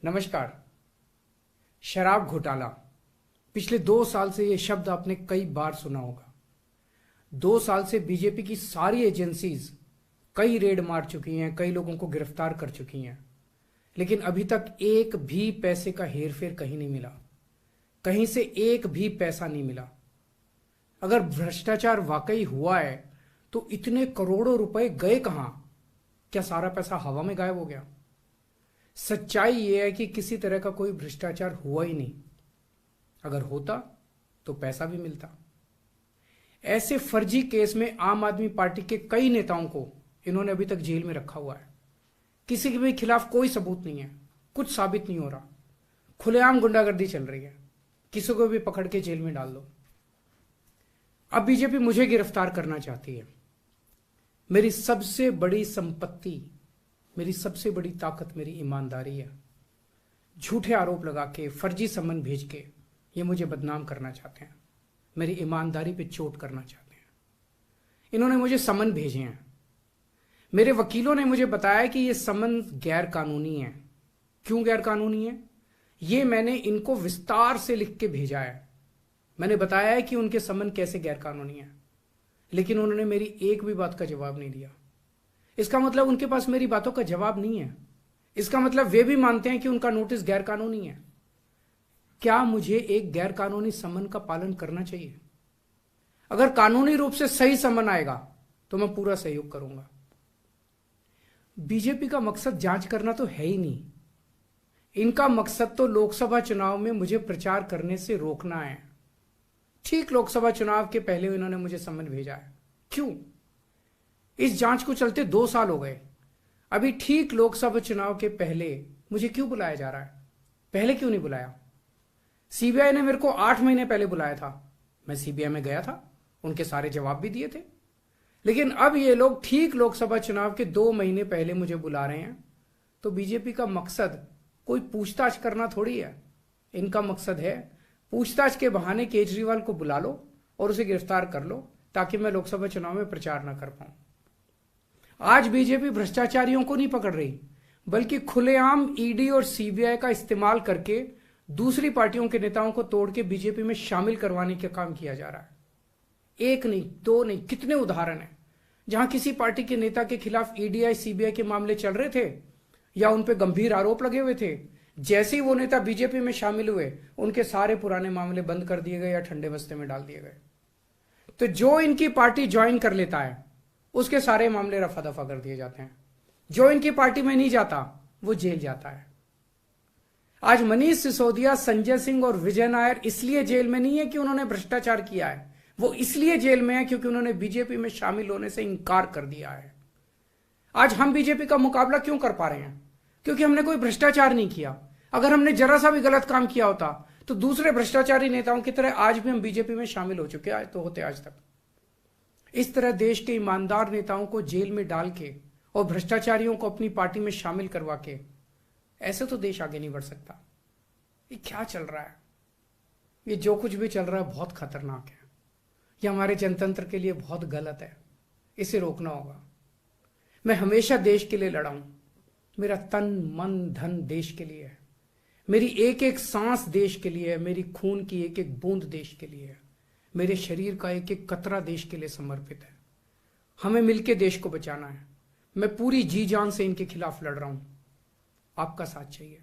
नमस्कार। शराब घोटाला, पिछले 2 साल से यह शब्द आपने कई बार सुना होगा। 2 साल से बीजेपी की सारी एजेंसीज कई रेड मार चुकी हैं, कई लोगों को गिरफ्तार कर चुकी हैं, लेकिन अभी तक एक भी पैसे का हेरफेर कहीं नहीं मिला, कहीं से एक भी पैसा नहीं मिला। अगर भ्रष्टाचार वाकई हुआ है तो इतने करोड़ों रुपए गए कहां? क्या सारा पैसा हवा में गायब हो गया? सच्चाई यह है कि किसी तरह का कोई भ्रष्टाचार हुआ ही नहीं। अगर होता तो पैसा भी मिलता। ऐसे फर्जी केस में आम आदमी पार्टी के कई नेताओं को इन्होंने अभी तक जेल में रखा हुआ है। किसी के भी खिलाफ कोई सबूत नहीं है, कुछ साबित नहीं हो रहा, खुलेआम गुंडागर्दी चल रही है, किसी को भी पकड़ के जेल में डाल दो। अब बीजेपी मुझे गिरफ्तार करना चाहती है। मेरी सबसे बड़ी संपत्ति, मेरी सबसे बड़ी ताकत मेरी ईमानदारी है। झूठे आरोप लगा के, फर्जी समन भेज के ये मुझे बदनाम करना चाहते हैं, मेरी ईमानदारी पे चोट करना चाहते हैं। इन्होंने मुझे समन भेजे हैं। मेरे वकीलों ने मुझे बताया कि ये समन गैर कानूनी है। क्यों गैर कानूनी है? ये मैंने इनको विस्तार से लिख के भेजा है। मैंने बताया है कि उनके समन कैसे गैर कानूनी है, लेकिन उन्होंने मेरी एक भी बात का जवाब नहीं दिया। इसका मतलब उनके पास मेरी बातों का जवाब नहीं है। इसका मतलब वे भी मानते हैं कि उनका नोटिस गैर कानूनी है। क्या मुझे एक गैर कानूनी समन का पालन करना चाहिए? अगर कानूनी रूप से सही समन आएगा तो मैं पूरा सहयोग करूंगा। बीजेपी का मकसद जांच करना तो है ही नहीं। इनका मकसद तो लोकसभा चुनाव में मुझे प्रचार करने से रोकना है। ठीक लोकसभा चुनाव के पहले इन्होंने मुझे समन भेजा है। क्यों? इस जांच को चलते 2 साल हो गए। अभी ठीक लोकसभा चुनाव के पहले मुझे क्यों बुलाया जा रहा है? पहले क्यों नहीं बुलाया? सीबीआई ने मेरे को 8 महीने पहले बुलाया था। मैं सीबीआई में गया था, उनके सारे जवाब भी दिए थे। लेकिन अब ये लोग ठीक लोकसभा चुनाव के 2 महीने पहले मुझे बुला रहे हैं। तो बीजेपी का मकसद कोई पूछताछ करना थोड़ी है। इनका मकसद है पूछताछ के बहाने केजरीवाल को बुला लो और उसे गिरफ्तार कर लो, ताकि मैं लोकसभा चुनाव में प्रचार ना कर पाऊं। आज बीजेपी भ्रष्टाचारियों को नहीं पकड़ रही, बल्कि खुलेआम ईडी और सीबीआई का इस्तेमाल करके दूसरी पार्टियों के नेताओं को तोड़ के बीजेपी में शामिल करवाने का काम किया जा रहा है। एक नहीं, 2 नहीं, कितने उदाहरण हैं जहां किसी पार्टी के नेता के खिलाफ ईडी सीबीआई के मामले चल रहे थे या उन पे गंभीर आरोप लगे हुए थे। जैसे ही वो नेता बीजेपी में शामिल हुए, उनके सारे पुराने मामले बंद कर दिए गए या ठंडे बस्ते में डाल दिए गए। तो जो इनकी पार्टी ज्वाइन कर लेता है उसके सारे मामले रफा दफा कर दिए जाते हैं। जो इनकी पार्टी में नहीं जाता वो जेल जाता है। आज मनीष सिसोदिया, संजय सिंह और विजय नायर इसलिए जेल में नहीं है कि उन्होंने भ्रष्टाचार किया है, वो इसलिए जेल में है क्योंकि उन्होंने बीजेपी में शामिल होने से इंकार कर दिया है। आज हम बीजेपी का मुकाबला क्यों कर पा रहे हैं? क्योंकि हमने कोई भ्रष्टाचार नहीं किया। अगर हमने जरा सा भी गलत काम किया होता तो दूसरे भ्रष्टाचारी नेताओं की तरह आज भी हम बीजेपी में शामिल हो चुके होते आज तक। इस तरह देश के ईमानदार नेताओं को जेल में डाल के और भ्रष्टाचारियों को अपनी पार्टी में शामिल करवा के ऐसे तो देश आगे नहीं बढ़ सकता। ये क्या चल रहा है? ये जो कुछ भी चल रहा है बहुत खतरनाक है। ये हमारे जनतंत्र के लिए बहुत गलत है। इसे रोकना होगा। मैं हमेशा देश के लिए लड़ा हूं। मेरा तन मन धन देश के लिए है। मेरी एक एक सांस देश के लिए है। मेरी खून की एक एक बूंद देश के लिए है। मेरे शरीर का एक एक कतरा देश के लिए समर्पित है। हमें मिलकर देश को बचाना है। मैं पूरी जी जान से इनके खिलाफ लड़ रहा हूं। आपका साथ चाहिए।